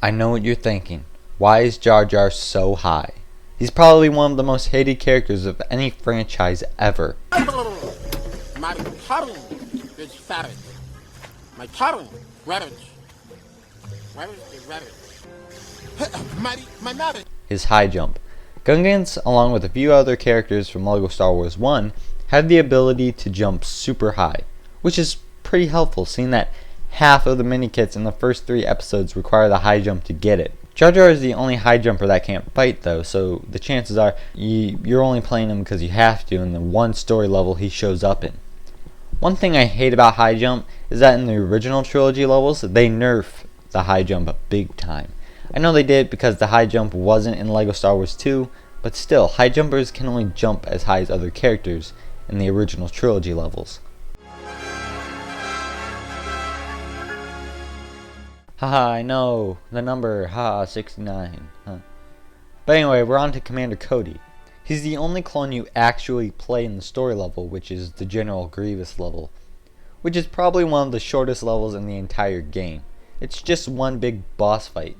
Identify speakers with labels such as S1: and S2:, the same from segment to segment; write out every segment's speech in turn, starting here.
S1: I know what you're thinking. Why is Jar Jar so high? He's probably one of the most hated characters of any franchise ever.
S2: My tongue is savage. My tongue, ravage. Ravage is ravage. My marriage.
S1: His high jump. Gungans, along with a few other characters from LEGO Star Wars 1, have the ability to jump super high, which is pretty helpful seeing that half of the mini-kits in the first 3 episodes require the high jump to get it. Jar Jar is the only high jumper that can't fight though, so the chances are you're only playing him because you have to in the one story level he shows up in. One thing I hate about high jump is that in the original trilogy levels, they nerf the high jump big time. I know they did because the high jump wasn't in LEGO Star Wars 2, but still, high jumpers can only jump as high as other characters in the original trilogy levels. Haha, I know, the number, haha, 69. Huh. But anyway, we're on to Commander Cody. He's the only clone you actually play in the story level, which is the General Grievous level, which is probably one of the shortest levels in the entire game. It's just one big boss fight.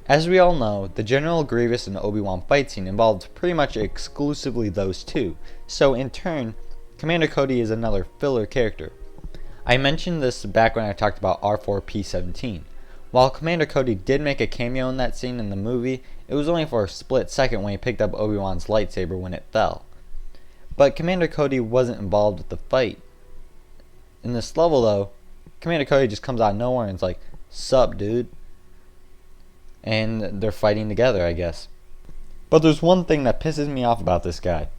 S1: As we all know, the General Grievous and Obi-Wan fight scene involved pretty much exclusively those two, so in turn, Commander Cody is another filler character. I mentioned this back when I talked about R4P17. While Commander Cody did make a cameo in that scene in the movie, it was only for a split second when he picked up Obi-Wan's lightsaber when it fell. But Commander Cody wasn't involved with the fight. In this level though, Commander Cody just comes out of nowhere and is like, "Sup, dude?" And they're fighting together, I guess. But there's one thing that pisses me off about this guy.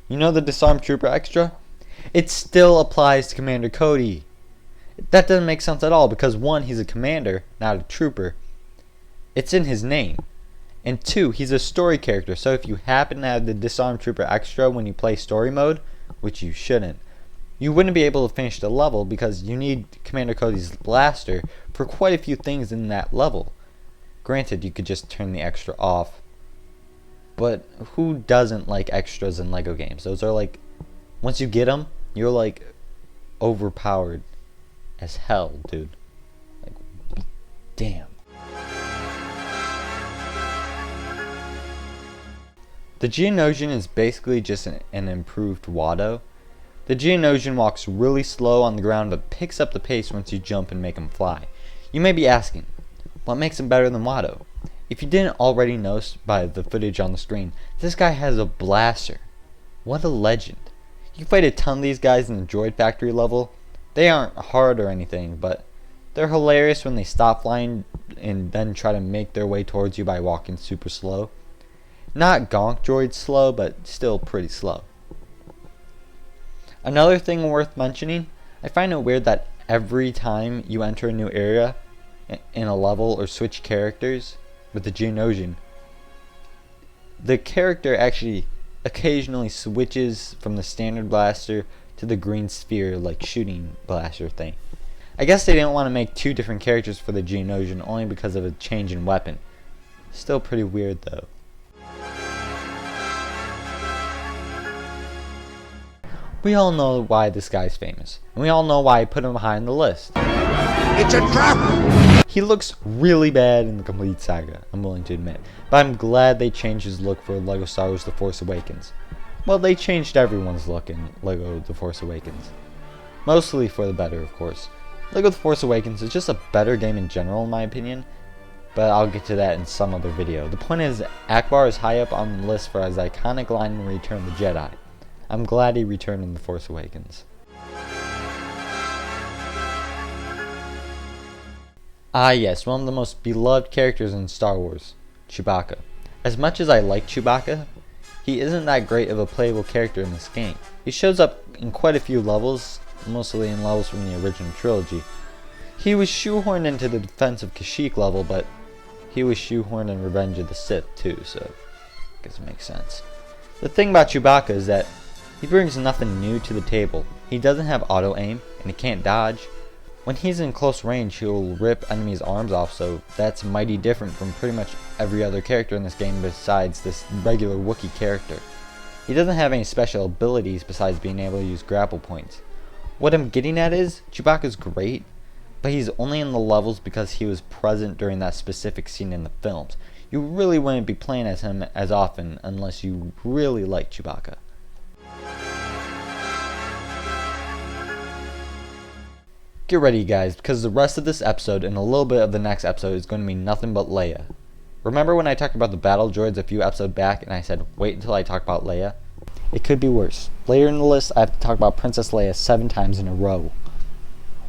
S1: You know the Disarmed Trooper extra? It still applies to Commander Cody. That doesn't make sense at all because 1, he's a commander, not a trooper. It's in his name. And 2, he's a story character, so if you happen to have the Disarmed Trooper extra when you play story mode, which you shouldn't, you wouldn't be able to finish the level because you need Commander Cody's blaster for quite a few things in that level. Granted, you could just turn the extra off. But who doesn't like extras in LEGO games? Those are like, once you get them, you're like overpowered as hell, dude. Like, damn. The Geonosian is basically just an improved Watto. The Geonosian walks really slow on the ground but picks up the pace once you jump and make him fly. You may be asking, what makes him better than Watto? If you didn't already notice by the footage on the screen, this guy has a blaster. What a legend. You fight a ton of these guys in the Droid Factory level. They aren't hard or anything, but they're hilarious when they stop flying and then try to make their way towards you by walking super slow. Not Gonk Droid slow, but still pretty slow. Another thing worth mentioning, I find it weird that every time you enter a new area in a level or switch characters with the Geonosian, the character actually occasionally switches from the standard blaster to the green sphere like shooting blaster thing. I guess they didn't want to make 2 different characters for the Geonosian only because of a change in weapon. Still pretty weird though. We all know why this guy's famous, and we all know why I put him high on the list.
S2: It's a trap!
S1: He looks really bad in the complete saga, I'm willing to admit, but I'm glad they changed his look for LEGO Star Wars The Force Awakens. Well, they changed everyone's look in LEGO The Force Awakens. Mostly for the better, of course. LEGO The Force Awakens is just a better game in general in my opinion, but I'll get to that in some other video. The point is, ACKBAR is high up on the list for his iconic line in Return of the Jedi. I'm glad he returned in The Force Awakens. Ah yes, one of the most beloved characters in Star Wars, CHEWBACCA. As much as I like CHEWBACCA, he isn't that great of a playable character in this game. He shows up in quite a few levels, mostly in levels from the original trilogy. He was shoehorned into the Defense of Kashyyyk level, but he was shoehorned in Revenge of the Sith too, so I guess it makes sense. The thing about CHEWBACCA is that he brings nothing new to the table. He doesn't have auto aim, and he can't dodge. When he's in close range, he'll rip enemies' arms off, so that's mighty different from pretty much every other character in this game besides this regular Wookiee character. He doesn't have any special abilities besides being able to use grapple points. What I'm getting at is, Chewbacca's great, but he's only in the levels because he was present during that specific scene in the films. You really wouldn't be playing as him as often unless you really like Chewbacca. Get ready guys, because the rest of this episode and a little bit of the next episode is going to be nothing but Leia. Remember when I talked about the battle droids a few episodes back and I said wait until I talk about Leia? It could be worse. Later in the list I have to talk about Princess Leia 7 times in a row.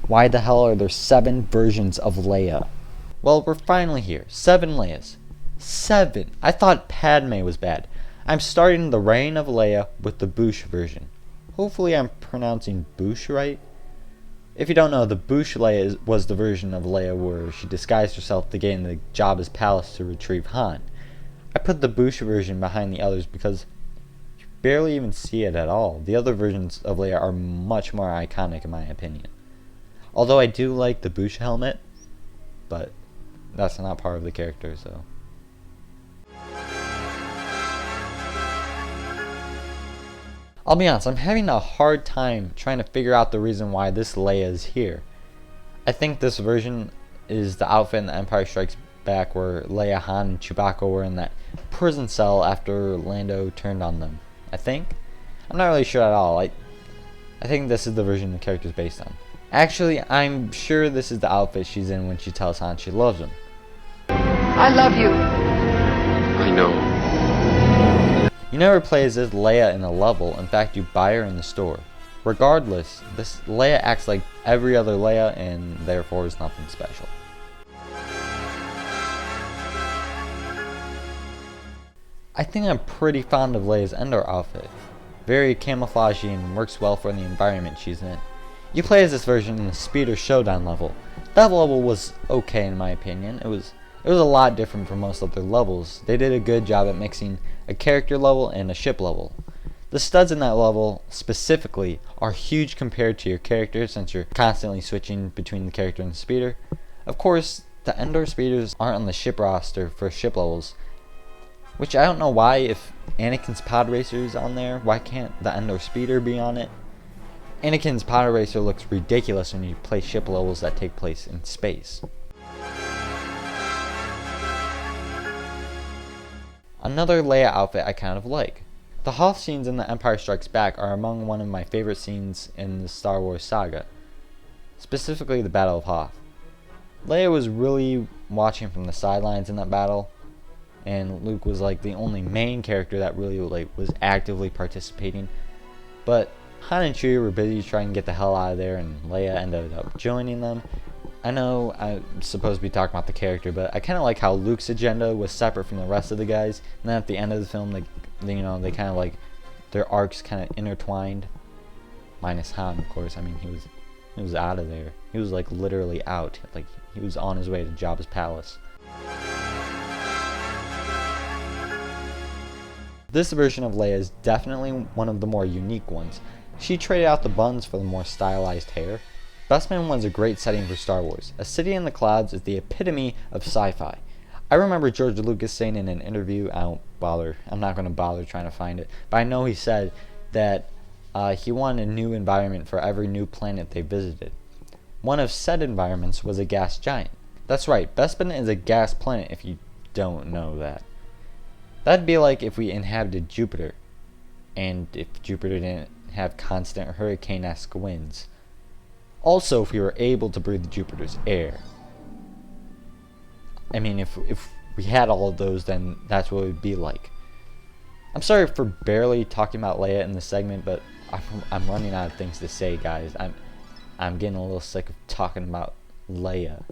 S1: Why the hell are there 7 versions of Leia? Well, we're finally here. 7 Leias. 7! I thought Padme was bad. I'm starting the reign of Leia with the BOUSHH version. Hopefully I'm pronouncing BOUSHH right. If you don't know, the BOUSHH Leia was the version of Leia where she disguised herself to get into Jabba's palace to retrieve Han. I put the BOUSHH version behind the others because you barely even see it at all. The other versions of Leia are much more iconic in my opinion. Although I do like the BOUSHH helmet, but that's not part of the character, so. I'll be honest, I'm having a hard time trying to figure out the reason why this Leia is here. I think this version is the outfit in The Empire Strikes Back where Leia, Han, and Chewbacca were in that prison cell after Lando turned on them. I think? I'm not really sure at all. I think this is the version the character is based on. Actually, I'm sure this is the outfit she's in when she tells Han she loves him.
S3: I love you.
S4: I know.
S1: You never play as this Leia in a level, in fact you buy her in the store. Regardless, this Leia acts like every other Leia and therefore is nothing special. I think I'm pretty fond of Leia's Endor outfit. Very camouflagey and works well for the environment she's in. You play as this version in the Speeder Showdown level. That level was okay in my opinion. It was a lot different from most other levels. They did a good job at mixing a character level and a ship level. The studs in that level specifically are huge compared to your character since you're constantly switching between the character and the speeder. Of course, the Endor speeders aren't on the ship roster for ship levels, which I don't know why. If Anakin's pod racer is on there, why can't the Endor speeder be on it? Anakin's pod racer looks ridiculous when you play ship levels that take place in space. Another Leia outfit I kind of like. The Hoth scenes in The Empire Strikes Back are among one of my favorite scenes in the Star Wars saga, specifically the Battle of Hoth. Leia was really watching from the sidelines in that battle, and Luke was like the only main character that really was actively participating. But Han and Chewie were busy trying to get the hell out of there, and Leia ended up joining them. I know I'm supposed to be talking about the character, but I kind of like how Luke's agenda was separate from the rest of the guys, and then at the end of the film, they kind of like their arcs kind of intertwined. Minus Han, of course. I mean, he was out of there. He was like literally out. Like he was on his way to Jabba's palace. This version of Leia is definitely one of the more unique ones. She traded out the buns for the more stylized hair. BESPIN was a great setting for Star Wars. A city in the clouds is the epitome of sci-fi. I remember George Lucas saying in an interview, I'm not going to bother trying to find it, but I know he said that he wanted a new environment for every new planet they visited. One of said environments was a gas giant. That's right, Bespin is a gas planet if you don't know that. That'd be like if we inhabited Jupiter, and if Jupiter didn't have constant hurricane-esque winds. Also, if we were able to breathe Jupiter's air. I mean, if we had all of those, then that's what it would be like. I'm sorry for barely talking about Leia in this segment, but I'm running out of things to say, guys. I'm getting a little sick of talking about Leia.